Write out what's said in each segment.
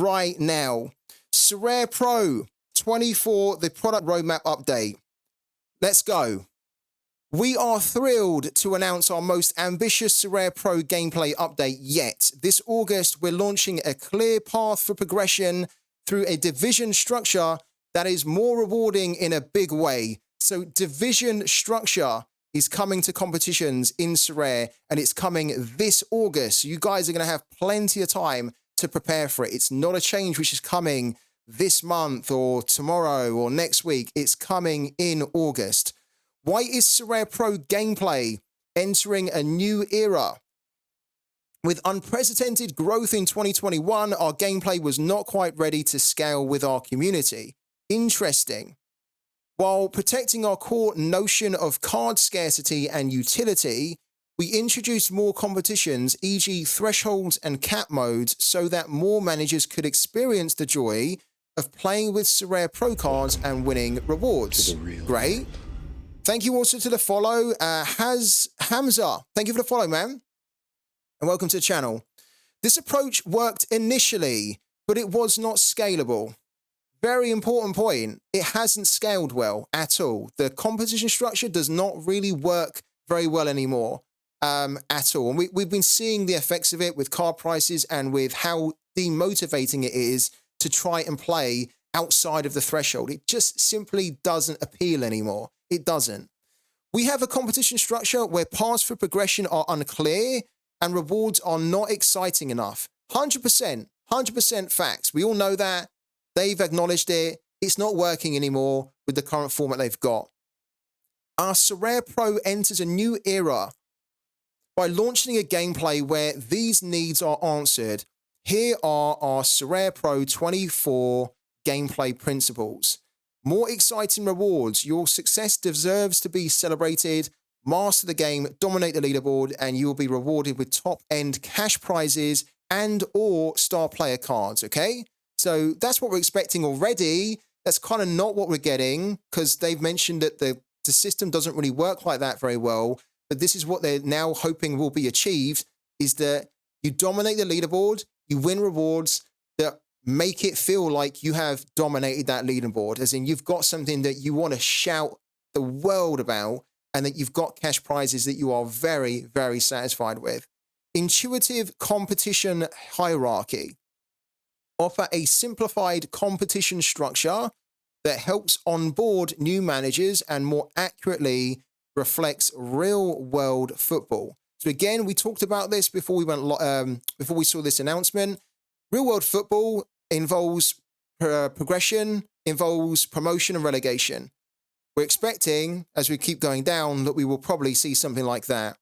right now. SORARE Pro 24, the product roadmap update. Let's go. We are thrilled to announce our most ambitious SORARE Pro gameplay update yet. This August, we're launching a clear path for progression through a division structure that is more rewarding in a big way. So division structure is coming to competitions in SORARE, and it's coming this August. So you guys are going to have plenty of time to prepare for it. It's not a change which is coming this month or tomorrow or next week. It's coming in August. Why is SORARE Pro gameplay entering a new era? With unprecedented growth in 2021, our gameplay was not quite ready to scale with our community. Interesting. While protecting our core notion of card scarcity and utility, we introduced more competitions, e.g. thresholds and cap modes, so that more managers could experience the joy of playing with SORARE Pro cards and winning rewards. Great. Thank you also to the follow, Hamza. Thank you for the follow, man. And welcome to the channel. This approach worked initially, but it was not scalable. Very important point. It hasn't scaled well at all. The competition structure does not really work very well anymore at all. And we've been seeing the effects of it with card prices and with how demotivating it is to try and play outside of the threshold. It just simply doesn't appeal anymore. It doesn't. We have a competition structure where paths for progression are unclear and rewards are not exciting enough. 100% facts. We all know that. They've acknowledged it. It's not working anymore with the current format they've got. Our SORARE Pro enters a new era by launching a gameplay where these needs are answered. Here are our SORARE Pro 24 gameplay principles. More exciting rewards. Your success deserves to be celebrated. Master the game, dominate the leaderboard, and you will be rewarded with top-end cash prizes and or star player cards, okay? So that's what we're expecting already. That's kind of not what we're getting because they've mentioned that the system doesn't really work like that very well. But this is what they're now hoping will be achieved, is that you dominate the leaderboard, you win rewards that make it feel like you have dominated that leaderboard, as in you've got something that you want to shout the world about and that you've got cash prizes that you are very, very satisfied with. Intuitive competition hierarchy. Offer a simplified competition structure that helps onboard new managers and more accurately reflects real-world football. So again, we talked about this before we before we saw this announcement. Real-world football involves progression, involves promotion and relegation. We're expecting, as we keep going down, that we will probably see something like that.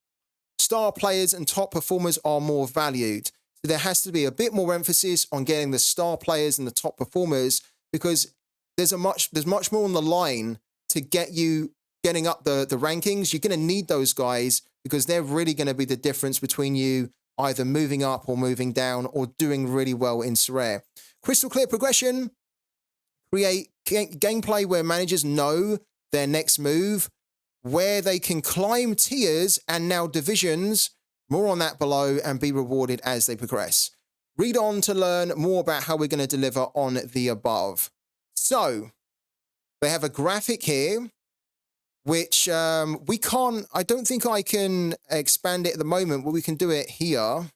Star players and top performers are more valued. So there has to be a bit more emphasis on getting the star players and the top performers because there's much more on the line to get you getting up the rankings. You're going to need those guys because they're really going to be the difference between you either moving up or moving down or doing really well in SORARE. Crystal clear progression. Create gameplay where managers know their next move, where they can climb tiers and now divisions. More on that below and be rewarded as they progress. Read on to learn more about how we're going to deliver on the above. So they have a graphic here, which I don't think I can expand it at the moment, but we can do it here.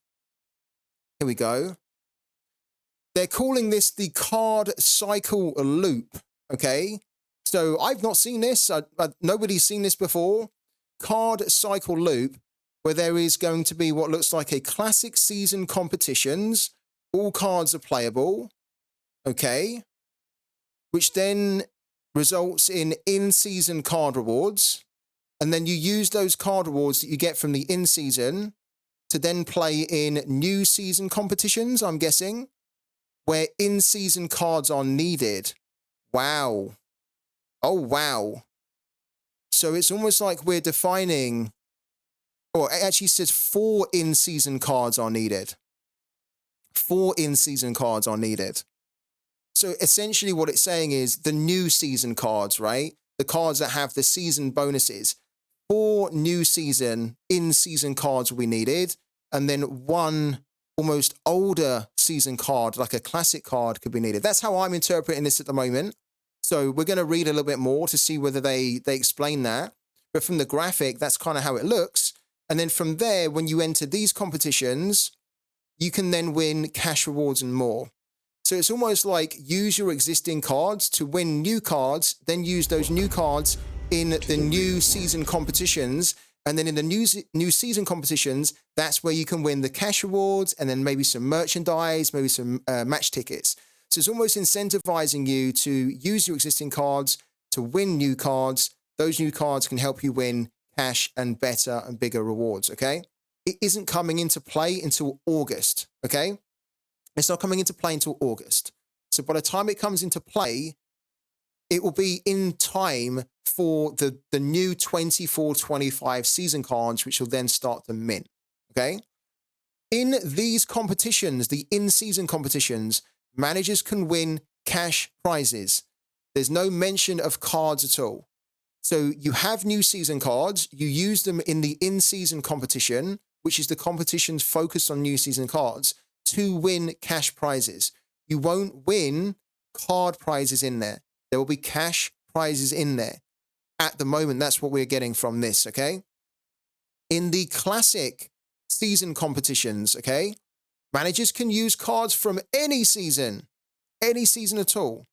Here we go. They're calling this the card cycle loop, okay? So I've not seen this. Nobody's seen this before. Card cycle loop, where there is going to be what looks like a classic season competitions. All cards are playable, okay? Which then results in in-season card rewards. And then you use those card rewards that you get from the in-season to then play in new season competitions, I'm guessing, where in-season cards are needed. Wow. Oh, wow. So it's almost like we're defining, or it actually says 4 in-season cards are needed. 4 in-season cards are needed. So essentially what it's saying is the new season cards, right? The cards that have the season bonuses. 4 new season, in-season cards will be needed. And then 1 almost older season card, like a classic card, could be needed. That's how I'm interpreting this at the moment. So we're going to read a little bit more to see whether they explain that. But from the graphic, that's kind of how it looks. And then from there, when you enter these competitions, you can then win cash rewards and more. So it's almost like use your existing cards to win new cards, then use those new cards in the new season competitions. And then in the new season competitions, that's where you can win the cash rewards and then maybe some merchandise, maybe some match tickets. So it's almost incentivizing you to use your existing cards to win new cards. Those new cards can help you win cash and better and bigger rewards, okay? It isn't coming into play until August, okay? It's not coming into play until August. So by the time it comes into play, it will be in time for the new 24-25 season cards, which will then start to mint, okay? In these competitions, the in-season competitions, managers can win cash prizes. There's no mention of cards at all. So you have new season cards, you use them in the in-season competition, which is the competitions focused on new season cards, to win cash prizes. You won't win card prizes in there. There will be cash prizes in there. At the moment, that's what we're getting from this, okay? In the classic season competitions, okay, managers can use cards from any season at all.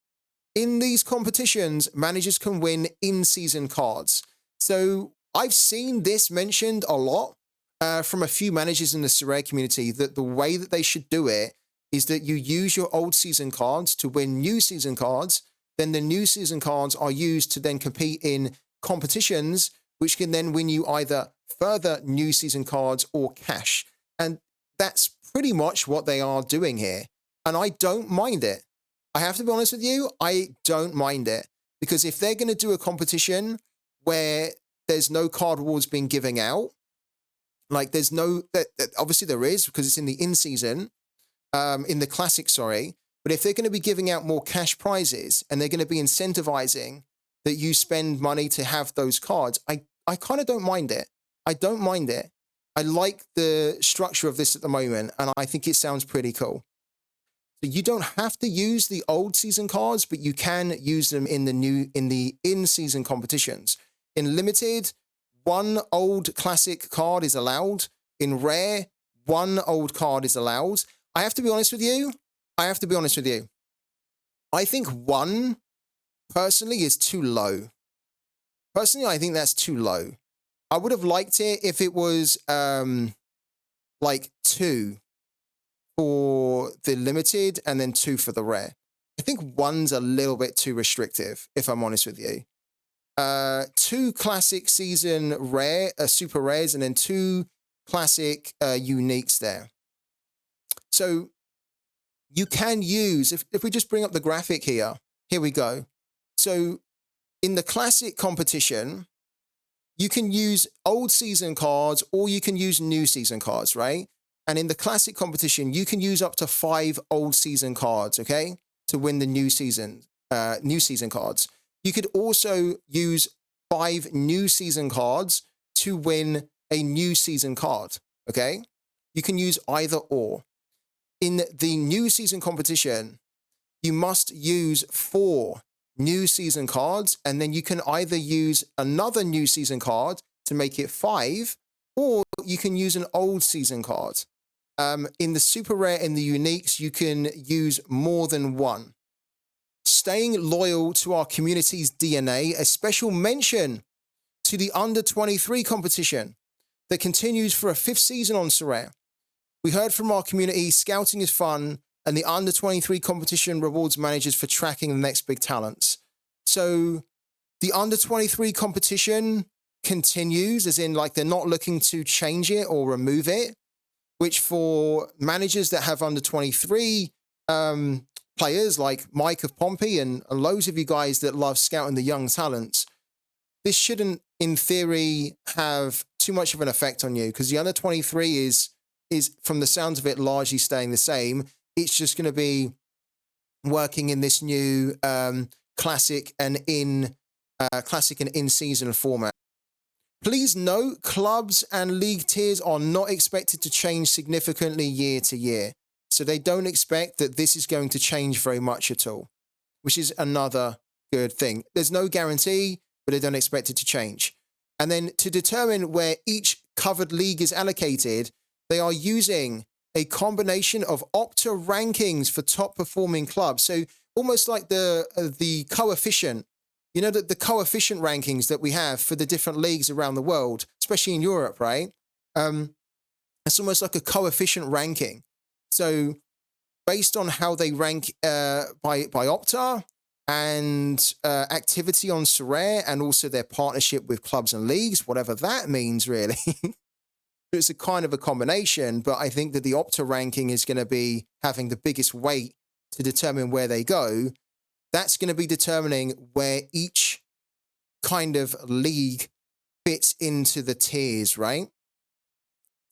In these competitions, managers can win in-season cards. So I've seen this mentioned a lot from a few managers in the SORARE community, that the way that they should do it is that you use your old season cards to win new season cards. Then the new season cards are used to then compete in competitions, which can then win you either further new season cards or cash. And that's pretty much what they are doing here. And I don't mind it. I have to be honest with you, I don't mind it. Because if they're going to do a competition where there's no card rewards being given out, like there's no, obviously there is, because it's in the in-season, in the classic, sorry. But if they're going to be giving out more cash prizes and they're going to be incentivizing that you spend money to have those cards, I kind of don't mind it. I don't mind it. I like the structure of this at the moment, and I think it sounds pretty cool. So you don't have to use the old season cards, but you can use them in the in-season competitions. In limited, one old classic card is allowed. In rare, one old card is allowed. I have to be honest with you. I think one, personally, is too low. Personally, I think that's too low. I would have liked it if it was like 2 for the limited and then 2 for the rare. I think one's a little bit too restrictive, if I'm honest with you. 2 classic season rare, super rares, and then 2 classic uniques there. So you can use, if we just bring up the graphic here we go. So in the classic competition, you can use old season cards or you can use new season cards, right? And in the classic competition, you can use up to 5 old season cards, okay, to win the new season cards. You could also use 5 new season cards to win a new season card, okay? You can use either or. In the new season competition, you must use 4 new season cards, and then you can either use another new season card to make it 5, or you can use an old season card. In the super rare and the uniques, you can use more than one. Staying loyal to our community's DNA, a special mention to the under 23 competition that continues for a 5th season on SORARE. We heard from our community, scouting is fun, and the under 23 competition rewards managers for tracking the next big talents. So the under 23 competition continues, as in like they're not looking to change it or remove it, which for managers that have under 23 players like Mike of Pompey and loads of you guys that love scouting the young talents, this shouldn't, in theory, have too much of an effect on you, because the under 23 is, from the sounds of it, largely staying the same. It's just going to be working in this new classic and in-season format. Please note, clubs and league tiers are not expected to change significantly year to year. So they don't expect that this is going to change very much at all, which is another good thing. There's no guarantee, but they don't expect it to change. And then to determine where each covered league is allocated, they are using a combination of Opta rankings for top performing clubs. So almost like the coefficient, you know, the coefficient rankings that we have for the different leagues around the world, especially in Europe, right? It's almost like a coefficient ranking. So based on how they rank by Opta and activity on SORARE and also their partnership with clubs and leagues, whatever that means really. It's a kind of a combination, but I think that the Opta ranking is going to be having the biggest weight to determine where they go. That's going to be determining where each kind of league fits into the tiers, right?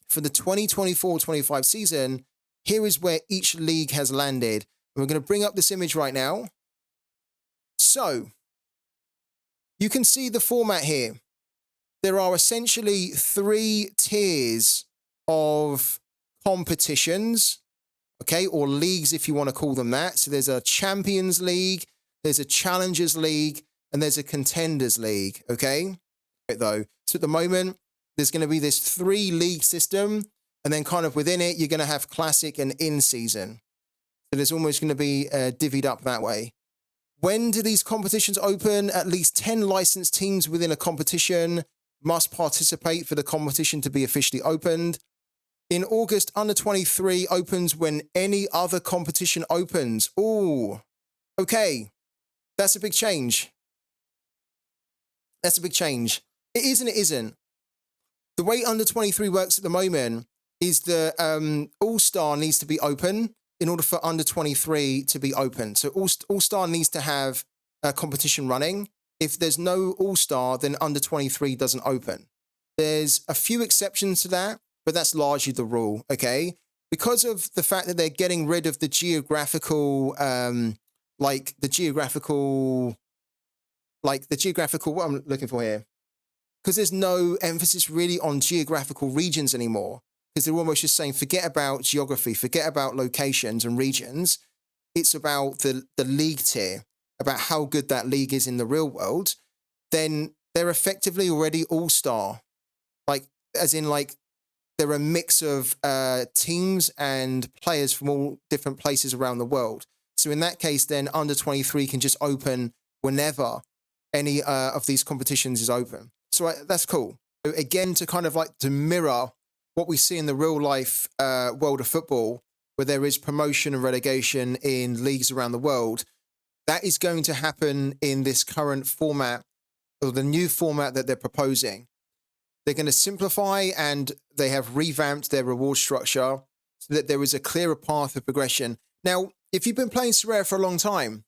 For the 2024-25 season, here is where each league has landed. And we're going to bring up this image right now. So you can see the format here. There are essentially 3 tiers of competitions, okay, or leagues if you want to call them that. So there's a Champions League, there's a Challengers League, and there's a Contenders League, okay? Though, so at the moment, there's going to be this 3-league system, and then kind of within it, you're going to have Classic and in-season. So there's almost going to be divvied up that way. When do these competitions open? At least 10 licensed teams within a competition must participate for the competition to be officially opened. In August, under 23 opens when any other competition opens. Ooh, okay. That's a big change. That's a big change. It is and it isn't. The way under 23 works at the moment is that All-Star needs to be open in order for under 23 to be open. So All-Star needs to have a competition running. If there's no All-Star, then under 23 doesn't open. There's a few exceptions to that, but that's largely the rule, okay? Because of the fact that they're getting rid of the geographical, what I'm looking for here. Because there's no emphasis really on geographical regions anymore. Because they're almost just saying, forget about geography, forget about locations and regions. It's about the league tier, about how good that league is in the real world. Then they're effectively already all-star. Like, as in, like, they're a mix of teams and players from all different places around the world. So in that case, then under 23 can just open whenever any of these competitions is open. So that's cool. So again, to kind of like to mirror what we see in the real life world of football, where there is promotion and relegation in leagues around the world, that is going to happen in this current format, or the new format that they're proposing. They're going to simplify, and they have revamped their reward structure so that there is a clearer path of progression. Now, if you've been playing SORARE for a long time,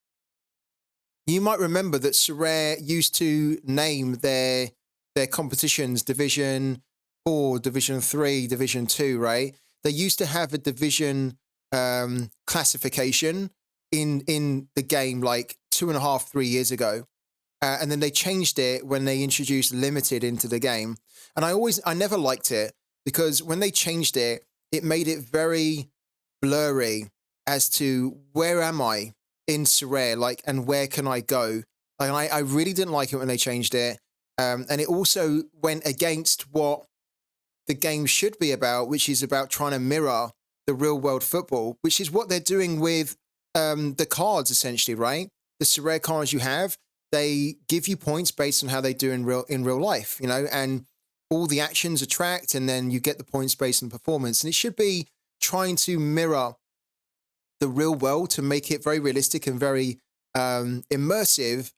you might remember that SORARE used to name their competitions Division 4, Division 3, Division 2, right? They used to have a division classification in the game like 2.5, 3 years ago. And then they changed it when they introduced limited into the game. And I never liked it, because when they changed it, it made it very blurry as to where am I in SORARE, like, and where can I go? Like, I really didn't like it when they changed it. And it also went against what the game should be about, which is about trying to mirror the real world football, which is what they're doing with the cards, essentially, right? The SORARE cards you have, they give you points based on how they do in real life, you know, and all the actions are tracked, and then you get the points based on performance. And it should be trying to mirror the real world to make it very realistic and very immersive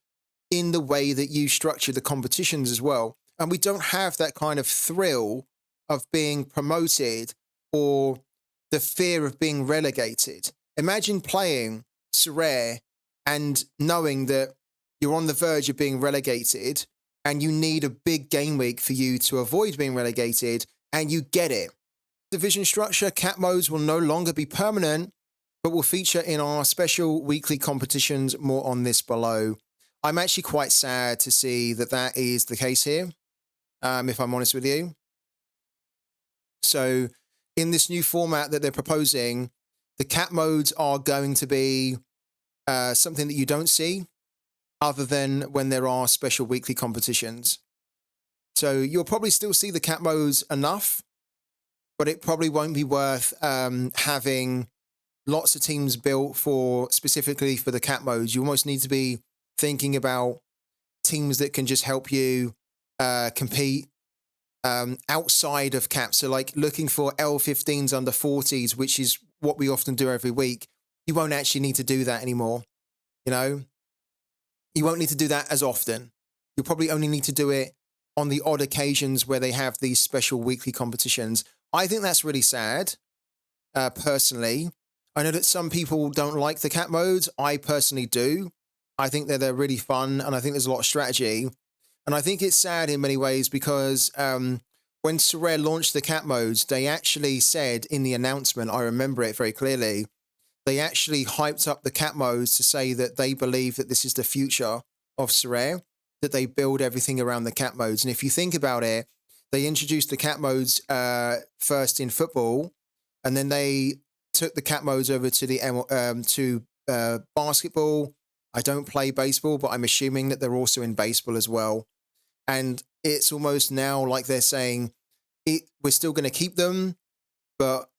in the way that you structure the competitions as well. And we don't have that kind of thrill of being promoted or the fear of being relegated. Imagine playing SORARE and knowing that you're on the verge of being relegated and you need a big game week for you to avoid being relegated, and you get it. Division structure, cap modes will no longer be permanent, but will feature in our special weekly competitions. More on this below. I'm actually quite sad to see that that is the case here. if I'm honest with you. So in this new format that they're proposing, the cap modes are going to be something that you don't see other than when there are special weekly competitions. So you'll probably still see the cap modes enough, but it probably won't be worth having lots of teams built for specifically for the cap modes. You almost need to be thinking about teams that can just help you compete outside of caps. So like looking for L15s under 40s, which is what we often do every week. You won't actually need to do that anymore. You know, you won't need to do that as often. You'll probably only need to do it on the odd occasions where they have these special weekly competitions. I think that's really sad, personally. I know that some people don't like the cap modes. I personally do. I think that they're really fun, and I think there's a lot of strategy. And I think it's sad in many ways because when SORARE launched the cap modes, they actually said in the announcement, I remember it very clearly, they actually hyped up the cap modes to say that they believe that this is the future of SORARE, that they build everything around the cap modes. And if you think about it, they introduced the cap modes first in football, and then they took the cap modes over to the basketball. I don't play baseball, but I'm assuming that they're also in baseball as well. And it's almost now like they're saying we're still going to keep them, but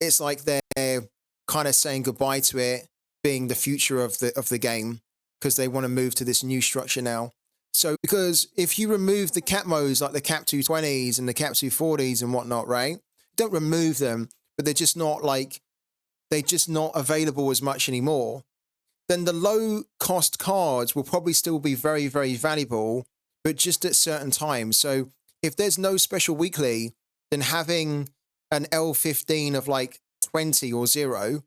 it's like they're kind of saying goodbye to it being the future of the game because they want to move to this new structure now. So because if you remove the cap modes like the cap 220s and the cap 240s and whatnot, right? Don't remove them, but they're just not available as much anymore. Then the low cost cards will probably still be very, very valuable, but just at certain times. So if there's no special weekly, then having an L15 of like 20 or 0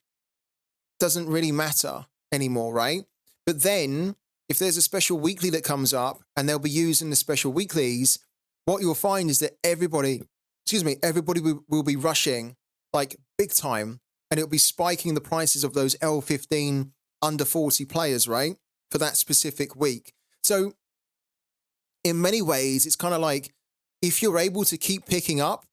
doesn't really matter anymore, right? But then if there's a special weekly that comes up and they'll be using the special weeklies, what you'll find is that everybody will be rushing like big time, and it'll be spiking the prices of those L15 under 40 players, right? For that specific week. So in many ways, it's kind of like if you're able to keep picking up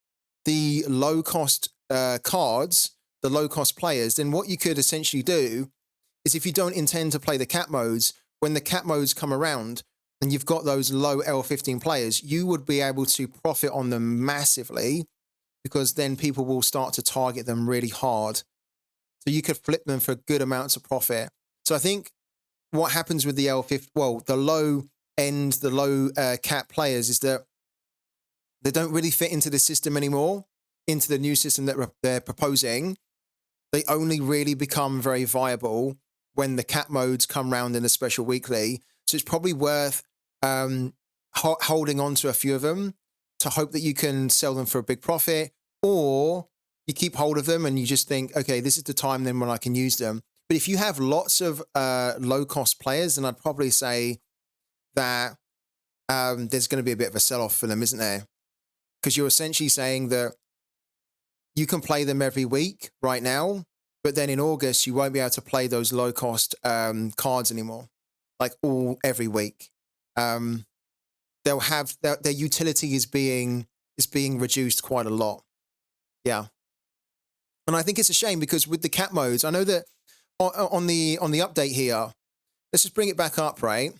the low cost cards, the low cost players, then what you could essentially do is if you don't intend to play the cap modes, when the cap modes come around and you've got those low L15 players, you would be able to profit on them massively because then people will start to target them really hard. So you could flip them for good amounts of profit. So I think what happens with the L15, the low end, the low cap players is that they don't really fit into the system anymore, into the new system that they're proposing. They only really become very viable when the cap modes come round in a special weekly. So it's probably worth holding on to a few of them to hope that you can sell them for a big profit, or you keep hold of them and you just think, okay, this is the time then when I can use them. But if you have lots of low-cost players, then I'd probably say that there's going to be a bit of a sell-off for them, isn't there? Because you're essentially saying that you can play them every week right now, but then in August, you won't be able to play those low-cost cards anymore, like every week. They'll have their utility is being reduced quite a lot. Yeah. And I think it's a shame because with the cap modes, I know that on the update here, let's just bring it back up, right?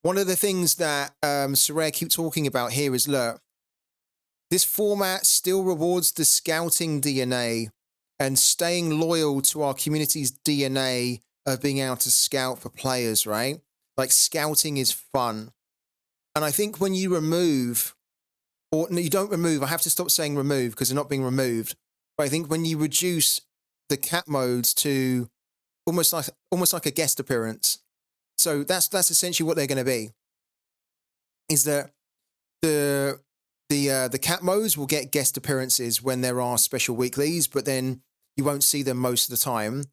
One of the things that SORARE keep talking about here is, look, this format still rewards the scouting DNA and staying loyal to our community's DNA of being able to scout for players, right? Like scouting is fun. And I think when you remove, or no, you don't remove, I have to stop saying remove because they're not being removed. But I think when you reduce the cap modes to almost like a guest appearance. So that's essentially what they're going to be. Is that the cap modes will get guest appearances when there are special weeklies, but then you won't see them most of the time.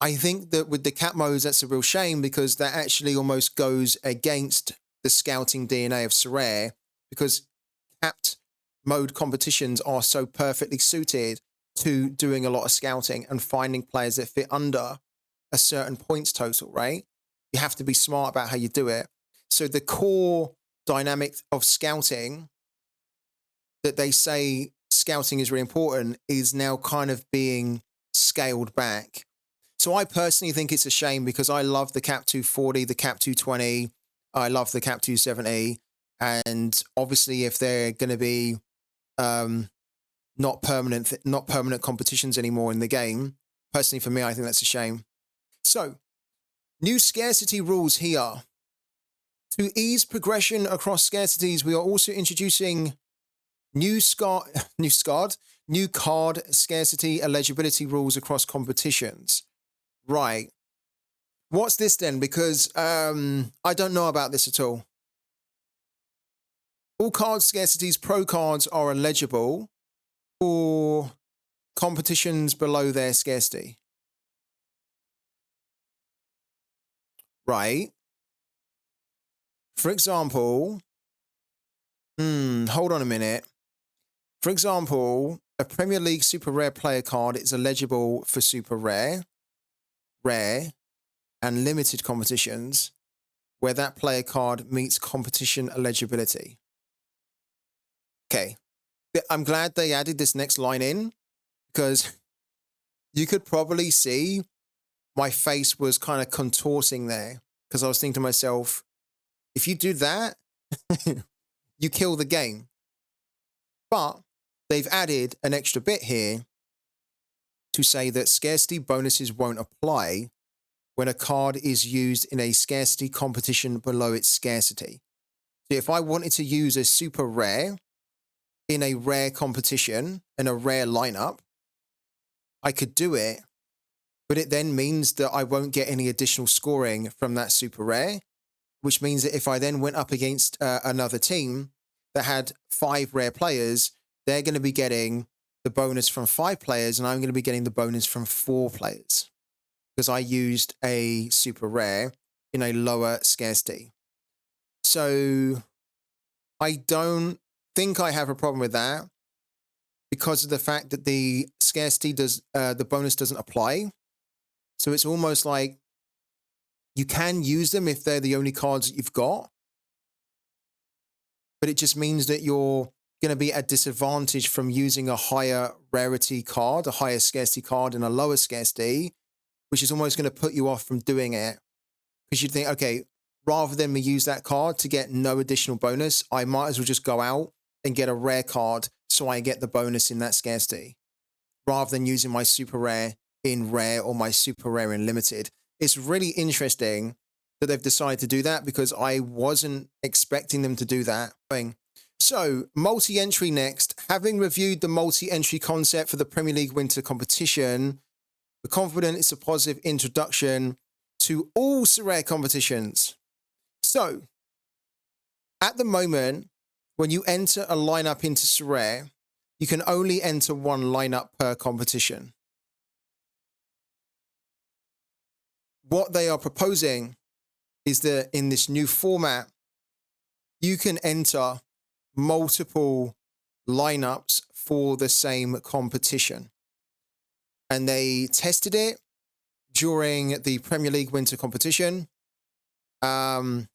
I think that with the cap modes, that's a real shame because that actually almost goes against the scouting DNA of SORARE, because capped mode competitions are so perfectly suited to doing a lot of scouting and finding players that fit under a certain points total, right? You have to be smart about how you do it. So the core dynamic of scouting that they say scouting is really important is now kind of being scaled back. So I personally think it's a shame because I love the Cap 240, the Cap 220. I love the Cap 270. And obviously, if they're going to be not permanent competitions anymore in the game, personally for me, I think that's a shame. So, new scarcity rules here. To ease progression across scarcities, we are also introducing new card scarcity eligibility rules across competitions. Right. What's this then? Because I don't know about this at all. All card scarcities, pro cards are eligible for competitions below their scarcity. Right. For example, hold on a minute. For example, a Premier League Super Rare player card is eligible for Super Rare, Rare, and limited competitions where that player card meets competition eligibility. Okay. I'm glad they added this next line in because you could probably see my face was kind of contorting there because I was thinking to myself, if you do that, you kill the game. But they've added an extra bit here to say that scarcity bonuses won't apply when a card is used in a scarcity competition below its scarcity. So if I wanted to use a super rare in a rare competition and a rare lineup, I could do it, but it then means that I won't get any additional scoring from that super rare, which means that if I then went up against another team that had 5 rare players, they're going to be getting the bonus from 5 players and I'm going to be getting the bonus from 4 players because I used a super rare in a lower scarcity. So I don't think I have a problem with that because of the fact that the scarcity the bonus doesn't apply. So it's almost like you can use them if they're the only cards that you've got, but it just means that you're going to be at disadvantage from using a higher rarity card, a higher scarcity card and a lower scarcity, which is almost going to put you off from doing it because you'd think, okay, rather than me use that card to get no additional bonus, I might as well just go out and get a rare card so I get the bonus in that scarcity rather than using my super rare in rare or my super rare in limited. It's really interesting that they've decided to do that because I wasn't expecting them to do that. So, multi-entry next. Having reviewed the multi-entry concept for the Premier League Winter Competition, we're confident it's a positive introduction to all SORARE competitions. So, at the moment, when you enter a lineup into SORARE, you can only enter one lineup per competition. What they are proposing is that in this new format, you can enter multiple lineups for the same competition. And they tested it during the Premier League Winter Competition. I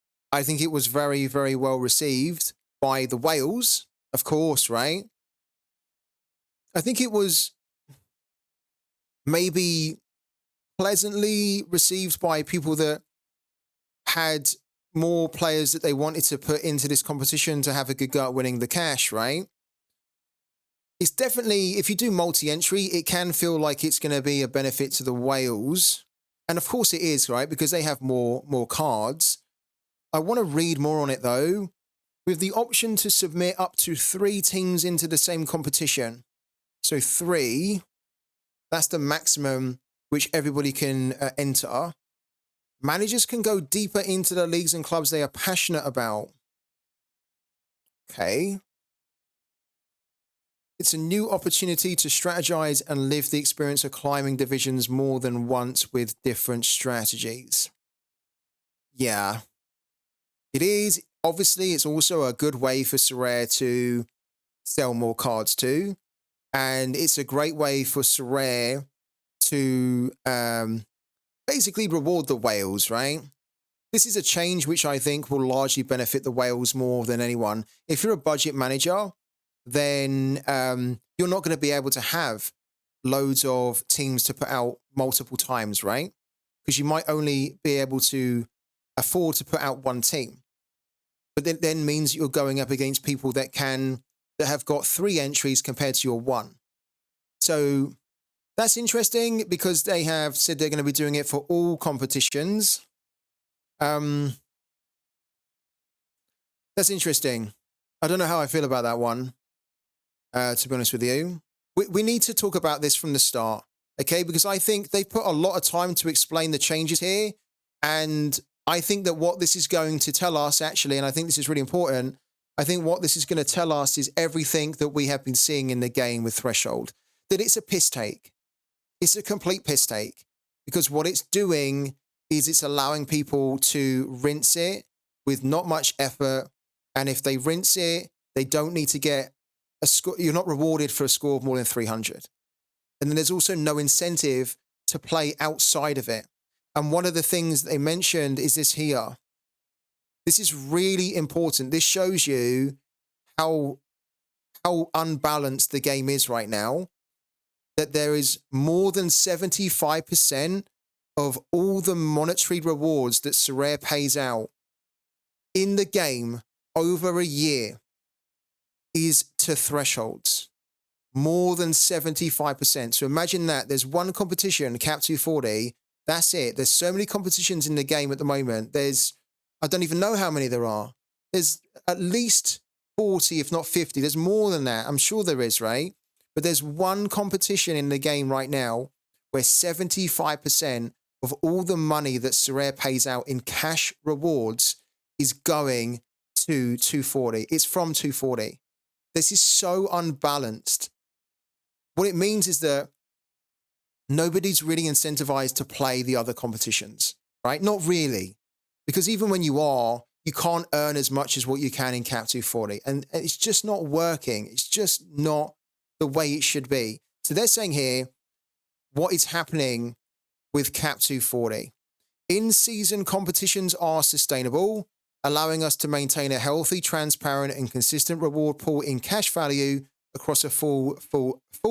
think it was very, very well received by the whales, of course, right? I think it was maybe pleasantly received by people that had more players that they wanted to put into this competition to have a good go at winning the cash, right? It's definitely, if you do multi-entry, it can feel like it's going to be a benefit to the whales. And of course it is, right? Because they have more cards. I want to read more on it though. With the option to submit up to 3 teams into the same competition. So 3, that's the maximum which everybody can enter. Managers can go deeper into the leagues and clubs they are passionate about. Okay. It's a new opportunity to strategize and live the experience of climbing divisions more than once with different strategies. Yeah. It is. Obviously, it's also a good way for SORARE to sell more cards too. And it's a great way for SORARE to basically reward the whales, right? This is a change which I think will largely benefit the whales more than anyone. If you're a budget manager then you're not going to be able to have loads of teams to put out multiple times, right? Because you might only be able to afford to put out one team. But then means you're going up against people that have got 3 entries compared to your 1. So that's interesting because they have said they're going to be doing it for all competitions. That's interesting. I don't know how I feel about that one, to be honest with you. We need to talk about this from the start, okay? Because I think they put a lot of time to explain the changes here. And I think that what this is going to tell us, actually, and I think this is really important, I think what this is going to tell us is everything that we have been seeing in the game with Threshold, that it's a piss take. It's a complete piss take because what it's doing is it's allowing people to rinse it with not much effort. And if they rinse it, they don't need to get a score. You're not rewarded for a score of more than 300. And then there's also no incentive to play outside of it. And one of the things they mentioned is this here. This is really important. This shows you how unbalanced the game is right now. That there is more than 75% of all the monetary rewards that SORARE pays out in the game over a year is to thresholds. More than 75%. So imagine that. There's one competition, Cap 240. That's it. There's so many competitions in the game at the moment. I don't even know how many there are. There's at least 40, if not 50. There's more than that. I'm sure there is, right? But there's one competition in the game right now where 75% of all the money that SORARE pays out in cash rewards is going to 240. It's from 240. This is so unbalanced. What it means is that nobody's really incentivized to play the other competitions, right? Not really. Because even when you are, you can't earn as much as what you can in Cap 240. And it's just not working. It's just not the way it should be. So they're saying here, what is happening with Cap 240? In-season competitions are sustainable, allowing us to maintain a healthy, transparent, and consistent reward pool in cash value across a full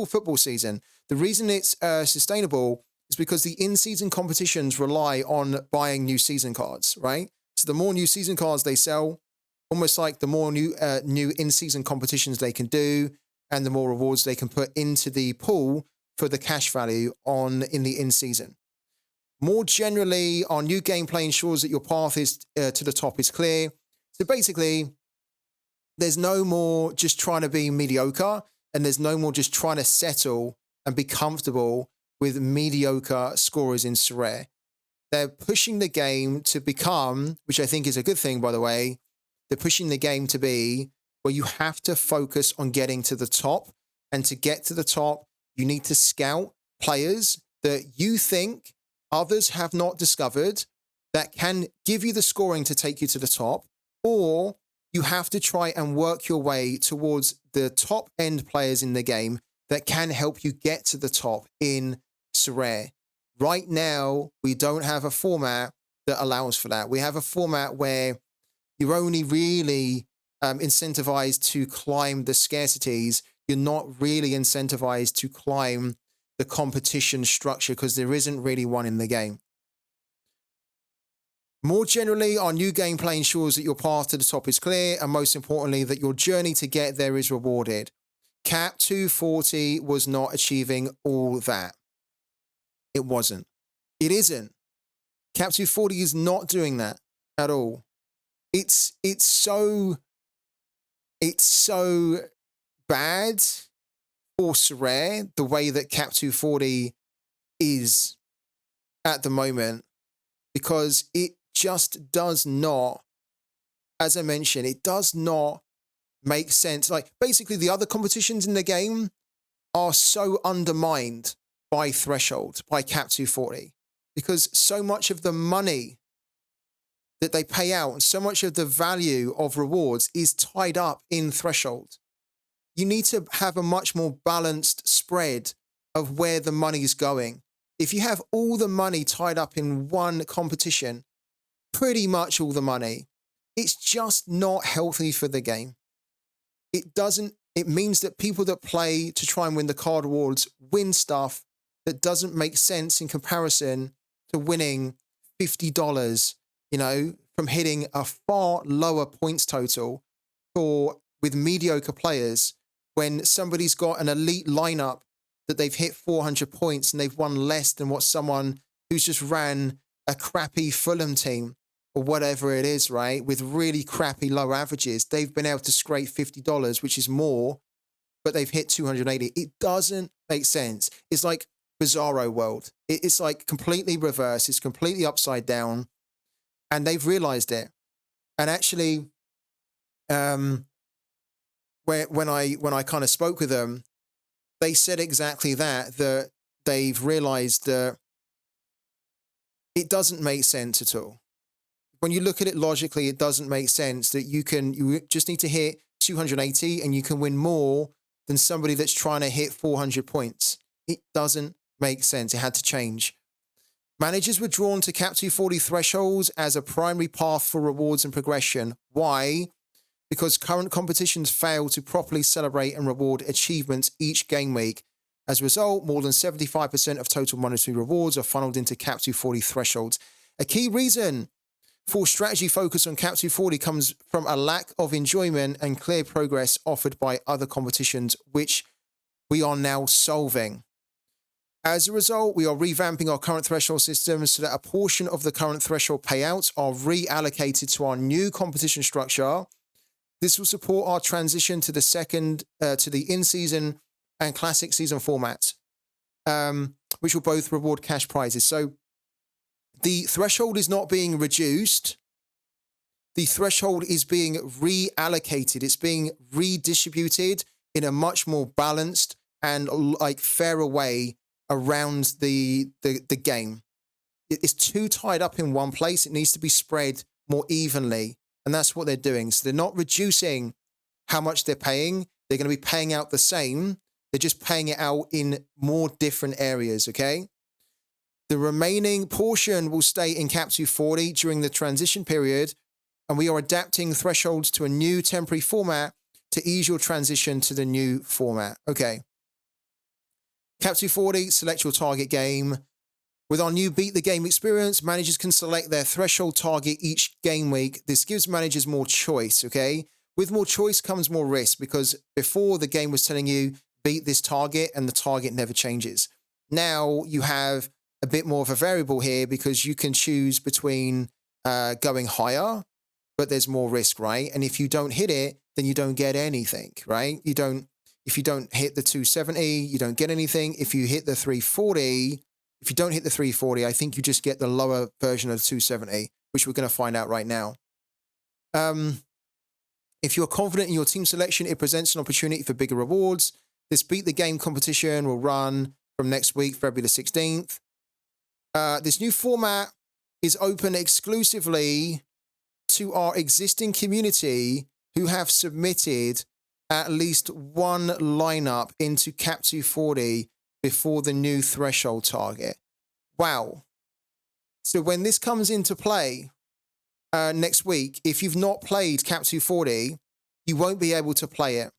football season. The reason it's sustainable is because the in-season competitions rely on buying new season cards, right? So the more new season cards they sell, almost like the more new in-season competitions they can do, and the more rewards they can put into the pool for the cash value in the in-season. More generally, our new gameplay ensures that your path is to the top is clear. So basically, there's no more just trying to be mediocre, and there's no more just trying to settle and be comfortable with mediocre scorers in SORARE. They're pushing the game to become, which I think is a good thing, by the way, they're pushing the game to be where you have to focus on getting to the top. And to get to the top, you need to scout players that you think others have not discovered that can give you the scoring to take you to the top, or you have to try and work your way towards the top end players in the game that can help you get to the top in SORARE. Right now, we don't have a format that allows for that. We have a format where you're only really incentivized to climb the scarcities. You're not really incentivized to climb the competition structure because there isn't really one in the game. More generally, our new gameplay ensures that your path to the top is clear, and most importantly, that your journey to get there is rewarded. Cap 240 was not achieving all that. It wasn't. It isn't. Cap 240 is not doing that at all. It's so bad for SORARE, the way that Cap 240 is at the moment, because it just does not, as I mentioned, it does not make sense. Like, basically, the other competitions in the game are so undermined by Threshold, by Cap 240, because so much of the money that they pay out and so much of the value of rewards is tied up in Threshold. You need to have a much more balanced spread of where the money is going. If you have all the money tied up in one competition, pretty much all the money, it's just not healthy for the game. It doesn't It means that people that play to try and win the card awards win stuff that doesn't make sense in comparison to winning $50, from hitting a far lower points total with mediocre players when somebody's got an elite lineup that they've hit 400 points and they've won less than what someone who's just ran a crappy Fulham team or whatever it is, right, with really crappy low averages. They've been able to scrape $50, which is more, but they've hit 280. It doesn't make sense. It's like Bizarro World. It's like completely reversed. It's completely upside down. And they've realized it. And actually, when I kind of spoke with them, they said exactly that they've realized that it doesn't make sense at all. When you look at it logically, it doesn't make sense that you just need to hit 280 and you can win more than somebody that's trying to hit 400 points. It doesn't make sense. It had to change. Managers were drawn to Cap 240 thresholds as a primary path for rewards and progression. Why? Because current competitions fail to properly celebrate and reward achievements each game week. As a result, more than 75% of total monetary rewards are funneled into Cap 240 thresholds. A key reason for strategy focus on Cap 240 comes from a lack of enjoyment and clear progress offered by other competitions, which we are now solving. As a result, we are revamping our current threshold system so that a portion of the current threshold payouts are reallocated to our new competition structure. This will support our transition to the in-season and classic season formats, which will both reward cash prizes. So the threshold is not being reduced. The threshold is being reallocated. It's being redistributed in a much more balanced and fairer way around the game. It's too tied up in one place. It needs to be spread more evenly. And that's what they're doing. So they're not reducing how much they're paying. They're going to be paying out the same. They're just paying it out in more different areas, okay? The remaining portion will stay in Cap 240 during the transition period, and we are adapting thresholds to a new temporary format to ease your transition to the new format. Okay. Cap 240, select your target game. With our new Beat the Game experience, managers can select their threshold target each game week. This gives managers more choice, okay? With more choice comes more risk, because before the game was telling you, beat this target, and the target never changes. Now you have a bit more of a variable here because you can choose between going higher, but there's more risk, right? And if you don't hit it, then you don't get anything, right? If you don't hit the 270, you don't get anything. If you hit the 340, if you don't hit the 340, I think you just get the lower version of the 270, which we're going to find out right now. If you're confident in your team selection, it presents an opportunity for bigger rewards. This Beat the Game competition will run from next week, February the 16th. This new format is open exclusively to our existing community who have submitted at least one lineup into Cap 240 before the new threshold target. Wow. So when this comes into play next week, if you've not played Cap 240, you won't be able to play it.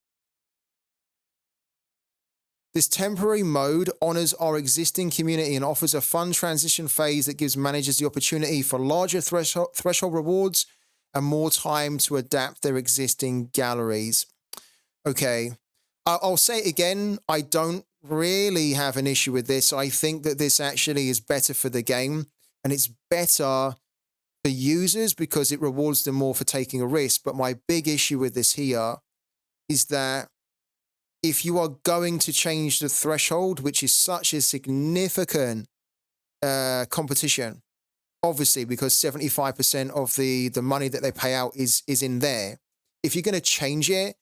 This temporary mode honors our existing community and offers a fun transition phase that gives managers the opportunity for larger threshold rewards and more time to adapt their existing galleries. Okay, I'll say it again. I don't really have an issue with this. I think that this actually is better for the game, and it's better for users because it rewards them more for taking a risk. But my big issue with this here is that if you are going to change the threshold, which is such a significant competition, obviously because 75% of the money that they pay out is in there. If you're going to change it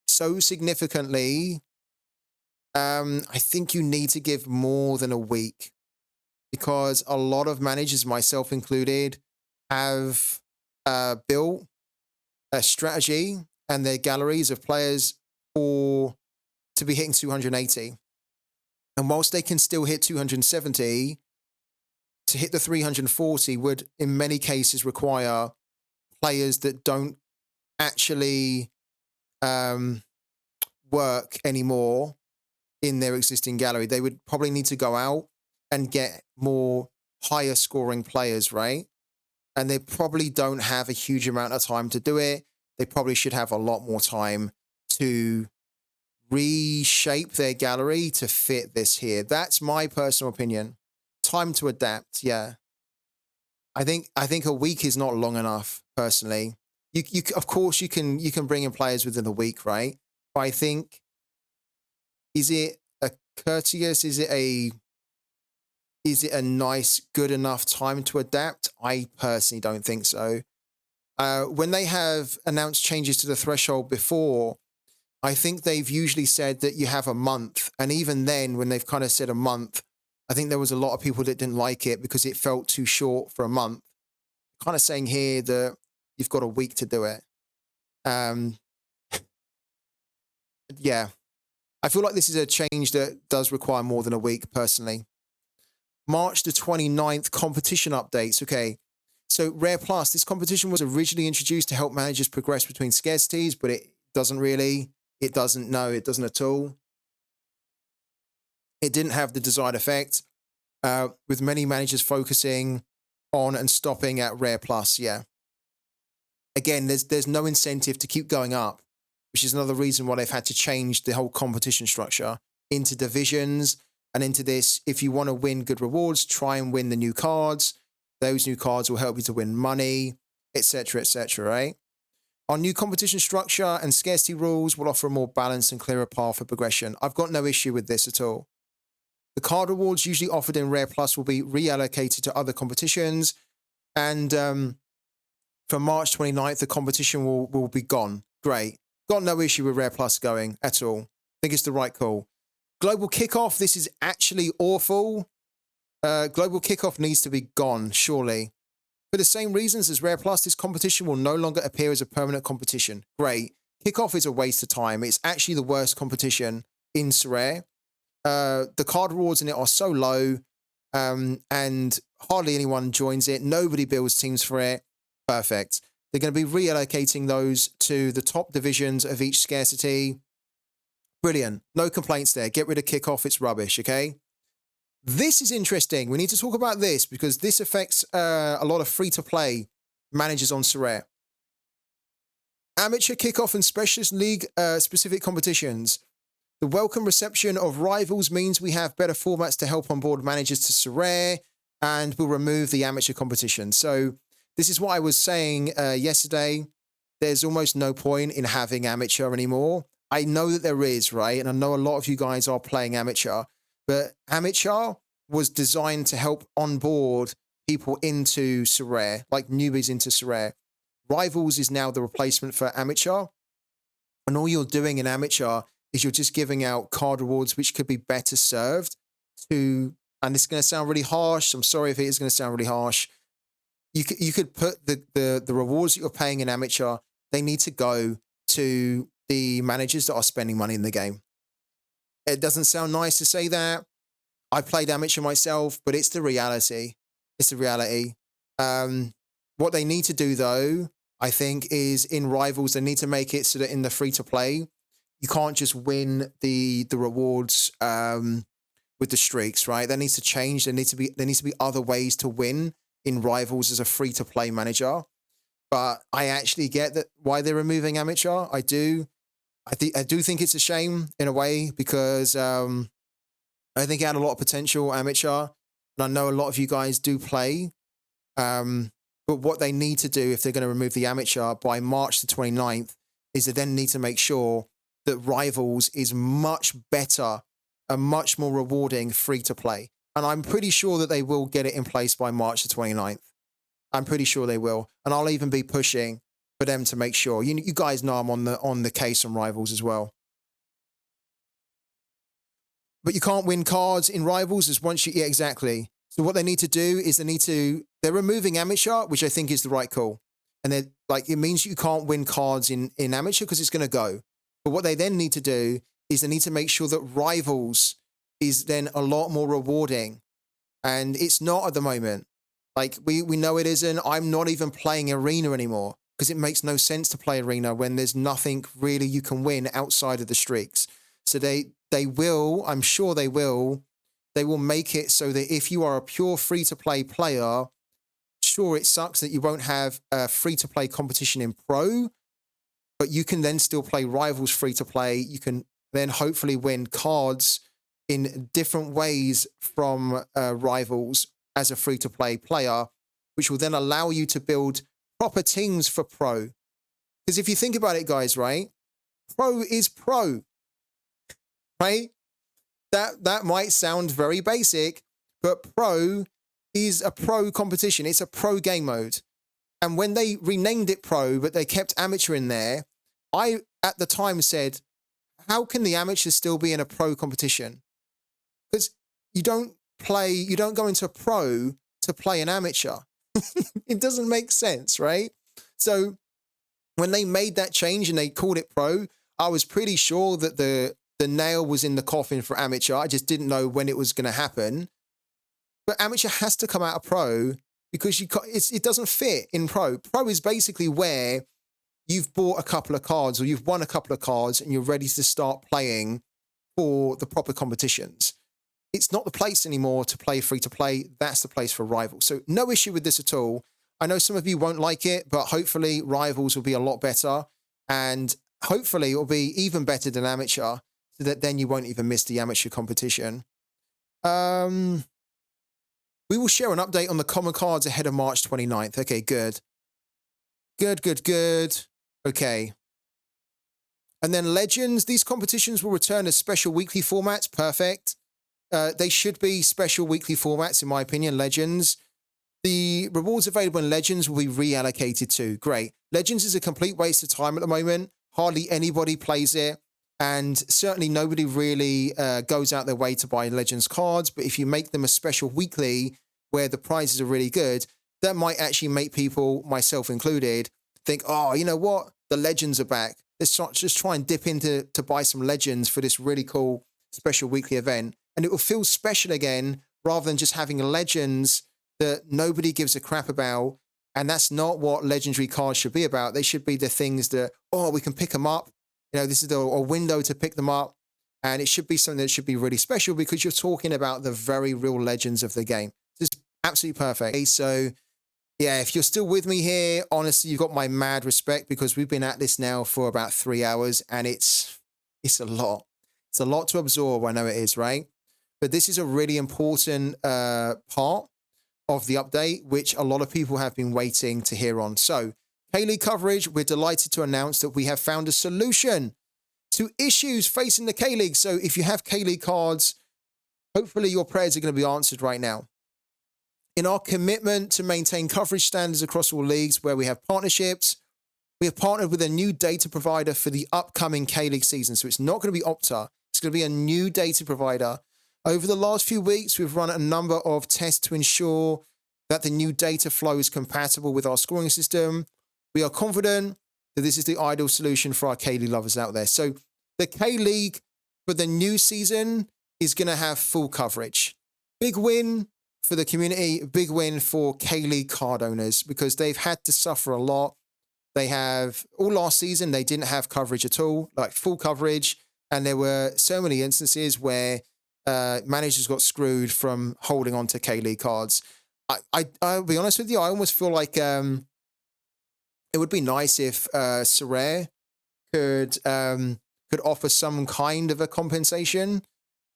so significantly, I think you need to give more than a week, because a lot of managers, myself included, have built a strategy and their galleries of players to be hitting 280. And whilst they can still hit 270, to hit the 340 would in many cases require players that don't actually work anymore in their existing gallery. They would probably need to go out and get more higher scoring players, right? And they probably don't have a huge amount of time to do it. They probably should have a lot more time to reshape their gallery to fit this here. That's my personal opinion. Time to adapt, yeah. I think a week is not long enough, personally. You of course you can bring in players within a week, right? But I think, is it a courteous? Is it a nice, good enough time to adapt? I personally don't think so. When they have announced changes to the threshold before, I think they've usually said that you have a month. And even then, when they've kind of said a month, I think there was a lot of people that didn't like it because it felt too short for a month. Kind of saying here that you've got a week to do it. Yeah. I feel like this is a change that does require more than a week, personally. March the 29th, competition updates. Okay. So Rare Plus, this competition was originally introduced to help managers progress between scarcities, but it doesn't really. It doesn't. No, it doesn't at all. It didn't have the desired effect, with many managers focusing on and stopping at Rare Plus. Yeah. Again, there's no incentive to keep going up, which is another reason why they've had to change the whole competition structure into divisions and into this. If you want to win good rewards, try and win the new cards. Those new cards will help you to win money, etc., etc., right? Our new competition structure and scarcity rules will offer a more balanced and clearer path for progression. I've got no issue with this at all. The card rewards usually offered in Rare Plus will be reallocated to other competitions. And from March 29th, the competition will be gone. Great. Got no issue with Rare Plus going at all. I think it's the right call. Global Kickoff, this is actually awful. Global Kickoff needs to be gone, surely. For the same reasons as Rare Plus, this competition will no longer appear as a permanent competition. Great. Kickoff is a waste of time. It's actually the worst competition in SORARE. The card rewards in it are so low, and hardly anyone joins it. Nobody builds teams for it. Perfect. They're going to be reallocating those to the top divisions of each scarcity. Brilliant. No complaints there. Get rid of Kickoff. It's rubbish, okay? This is interesting. We need to talk about this because this affects a lot of free-to-play managers on SORARE. Amateur, Kickoff, and Specialist League specific competitions. The welcome reception of rivals means we have better formats to help onboard managers to SORARE, and we'll remove the amateur competition. So this is what I was saying yesterday. There's almost no point in having amateur anymore. I know that there is, right? And I know a lot of you guys are playing amateur, but amateur was designed to help onboard people into SORARE, like newbies into SORARE. Rivals is now the replacement for amateur. And all you're doing in amateur is you're just giving out card rewards, which could be better served to, and it's going to sound really harsh. I'm sorry if it is going to sound really harsh. You could put the rewards that you're paying in amateur, they need to go to the managers that are spending money in the game. It doesn't sound nice to say that. I played amateur myself, but it's the reality. It's the reality. What they need to do, though, I think, is in Rivals, they need to make it so that in the free-to-play, you can't just win the rewards with the streaks, right? That needs to change. There needs to be other ways to win in Rivals as a free-to-play manager. But I actually get that why they're removing amateur. I do think it's a shame in a way because I think it had a lot of potential, amateur, and I know a lot of you guys do play. But what they need to do if they're going to remove the amateur by March the 29th is they then need to make sure that Rivals is much better and much more rewarding free to play. And I'm pretty sure that they will get it in place by March the 29th. I'm pretty sure they will. And I'll even be pushing for them to make sure. You guys know I'm on the case on Rivals as well. But you can't win cards in Rivals as once you... Yeah, exactly. So what they need to do is they're removing amateur, which I think is the right call. And they're like, it means you can't win cards in amateur because it's going to go. But what they then need to do is they need to make sure that Rivals is then a lot more rewarding. And it's not at the moment. Like we know it isn't. I'm not even playing Arena anymore. because it makes no sense to play Arena when there's nothing really you can win outside of the streaks. So they will, I'm sure they will make it so that if you are a pure free-to-play player, sure, it sucks that you won't have a free-to-play competition in Pro, but you can then still play Rivals free-to-play. You can then hopefully win cards in different ways from Rivals as a free-to-play player, which will then allow you to build proper teams for Pro. Because if you think about it, guys, right? Pro is Pro, right? That might sound very basic, but Pro is a Pro competition. It's a Pro game mode. And when they renamed it Pro, but they kept Amateur in there, I, at the time, said, how can the Amateur still be in a Pro competition? Because you don't go into a Pro to play an Amateur. It doesn't make sense, right? So when they made that change and they called it Pro, I was pretty sure that the nail was in the coffin for Amateur. I just didn't know when it was going to happen. But Amateur has to come out of Pro because it doesn't fit in Pro. Pro is basically where you've bought a couple of cards or you've won a couple of cards and you're ready to start playing for the proper competitions. It's not the place anymore to play free-to-play. That's the place for Rivals. So no issue with this at all. I know some of you won't like it, but hopefully Rivals will be a lot better. And hopefully it will be even better than Amateur, so that then you won't even miss the Amateur competition. We will share an update on the common cards ahead of March 29th. Okay, good. Good. Okay. And then Legends. These competitions will return as special weekly formats. Perfect. They should be special weekly formats, in my opinion, Legends. The rewards available in Legends will be reallocated to. Great. Legends is a complete waste of time at the moment. Hardly anybody plays it. And certainly nobody really goes out their way to buy Legends cards. But if you make them a special weekly where the prizes are really good, that might actually make people, myself included, think, oh, you know what? The Legends are back. Let's just try and dip into to buy some Legends for this really cool special weekly event. And it will feel special again, rather than just having Legends that nobody gives a crap about. And that's not what legendary cards should be about. They should be the things that, oh, we can pick them up. You know, this is a window to pick them up. And it should be something that should be really special because you're talking about the very real legends of the game. It's absolutely perfect. Okay, so, yeah, if you're still with me here, honestly, you've got my mad respect because we've been at this now for about 3 hours and it's a lot. It's a lot to absorb. I know it is, right? But this is a really important part of the update, which a lot of people have been waiting to hear on. So, K-League coverage, we're delighted to announce that we have found a solution to issues facing the K-League. So if you have K-League cards, hopefully your prayers are going to be answered right now. In our commitment to maintain coverage standards across all leagues where we have partnerships, we have partnered with a new data provider for the upcoming K-League season. So it's not going to be Opta. It's going to be a new data provider. Over the last few weeks, we've run a number of tests to ensure that the new data flow is compatible with our scoring system. We are confident that this is the ideal solution for our K-League lovers out there. So the K-League for the new season is going to have full coverage. Big win for the community, big win for K-League card owners because they've had to suffer a lot. They have, all last season, they didn't have coverage at all, like full coverage. And there were so many instances where managers got screwed from holding on to K-League cards. I'll be honest with you, I almost feel like it would be nice if SORARE could offer some kind of a compensation,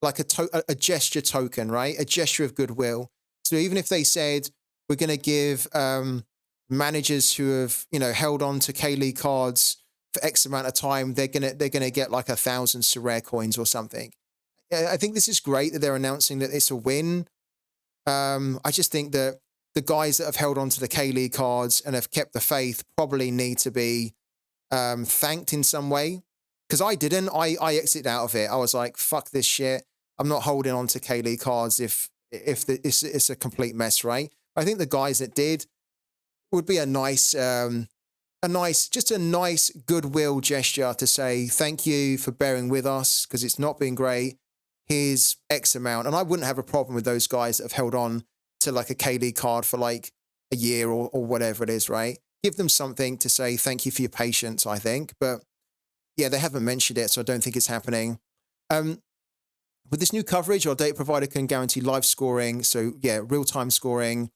like a gesture token, right? A gesture of goodwill. So even if they said we're going to give managers who have held on to K-League cards for X amount of time, they're gonna get like 1,000 SORARE coins or something. I think this is great that they're announcing that it's a win. I just think that the guys that have held on to the K-League cards and have kept the faith probably need to be thanked in some way. Because I didn't. I exited out of it. I was like, fuck this shit. I'm not holding on to K-League cards if it's a complete mess, right? I think the guys that did would be a nice goodwill gesture to say thank you for bearing with us because it's not been great. Here's X amount. And I wouldn't have a problem with those guys that have held on to like a K-League card for like a year or whatever it is, right? give them something to say thank you for your patience, I think. But yeah, they haven't mentioned it, so I don't think it's happening. With this new coverage, our data provider can guarantee live scoring. So yeah, real-time scoring.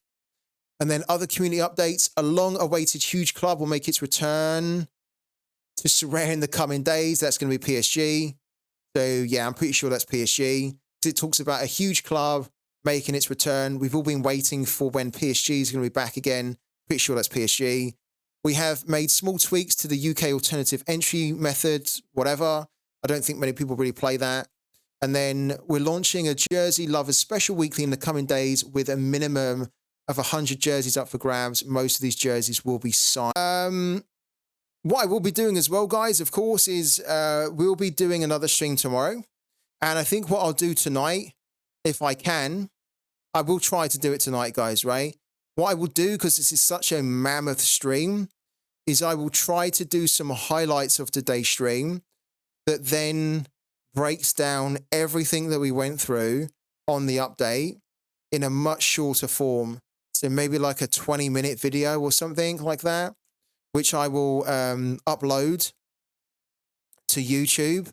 And then other community updates. A long-awaited huge club will make its return to SORARE in the coming days. That's going to be PSG. So yeah, I'm pretty sure that's PSG. It talks about a huge club making its return. We've all been waiting for when PSG is going to be back again. Pretty sure that's PSG. We have made small tweaks to the UK alternative entry method, whatever. I don't think many people really play that. And then we're launching a Jersey Lovers special weekly in the coming days with a minimum of 100 jerseys up for grabs. Most of these jerseys will be signed. What I will be doing as well, guys, of course, is we'll be doing another stream tomorrow. And I think what I'll do tonight, if I can, I will try to do it tonight, guys, right? What I will do, because this is such a mammoth stream, is I will try to do some highlights of today's stream that then breaks down everything that we went through on the update in a much shorter form. So maybe like a 20-minute video or something like that, which I will upload to YouTube,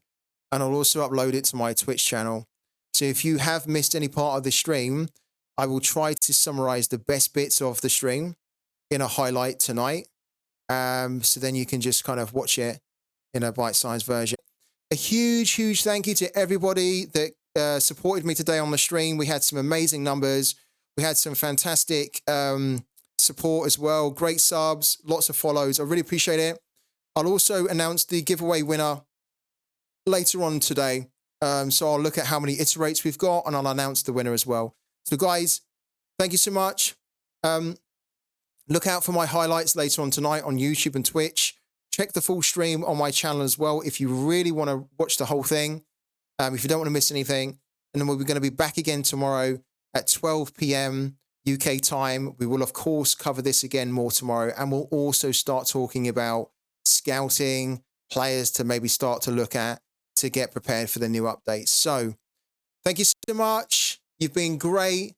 and I'll also upload it to my Twitch channel. So if you have missed any part of the stream, I will try to summarize the best bits of the stream in a highlight tonight. So then you can just kind of watch it in a bite-sized version. A huge, huge thank you to everybody that supported me today on the stream. We had some amazing numbers. We had some fantastic support as well. Great subs, lots of follows. I really appreciate it. I'll also announce the giveaway winner later on today. So I'll look at how many iterates we've got, and I'll announce the winner as well. So guys, thank you so much. Look out for my highlights later on tonight on YouTube and Twitch. Check the full stream on my channel as well if you really want to watch the whole thing, if you don't want to miss anything. And then we're going to be back again tomorrow at 12 p.m. UK time. We will, of course, cover this again more tomorrow. And we'll also start talking about scouting, players to maybe start to look at to get prepared for the new updates. So thank you so much. You've been great.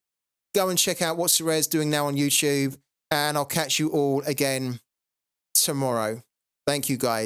Go and check out what SORARE's doing now on YouTube. And I'll catch you all again tomorrow. Thank you, guys.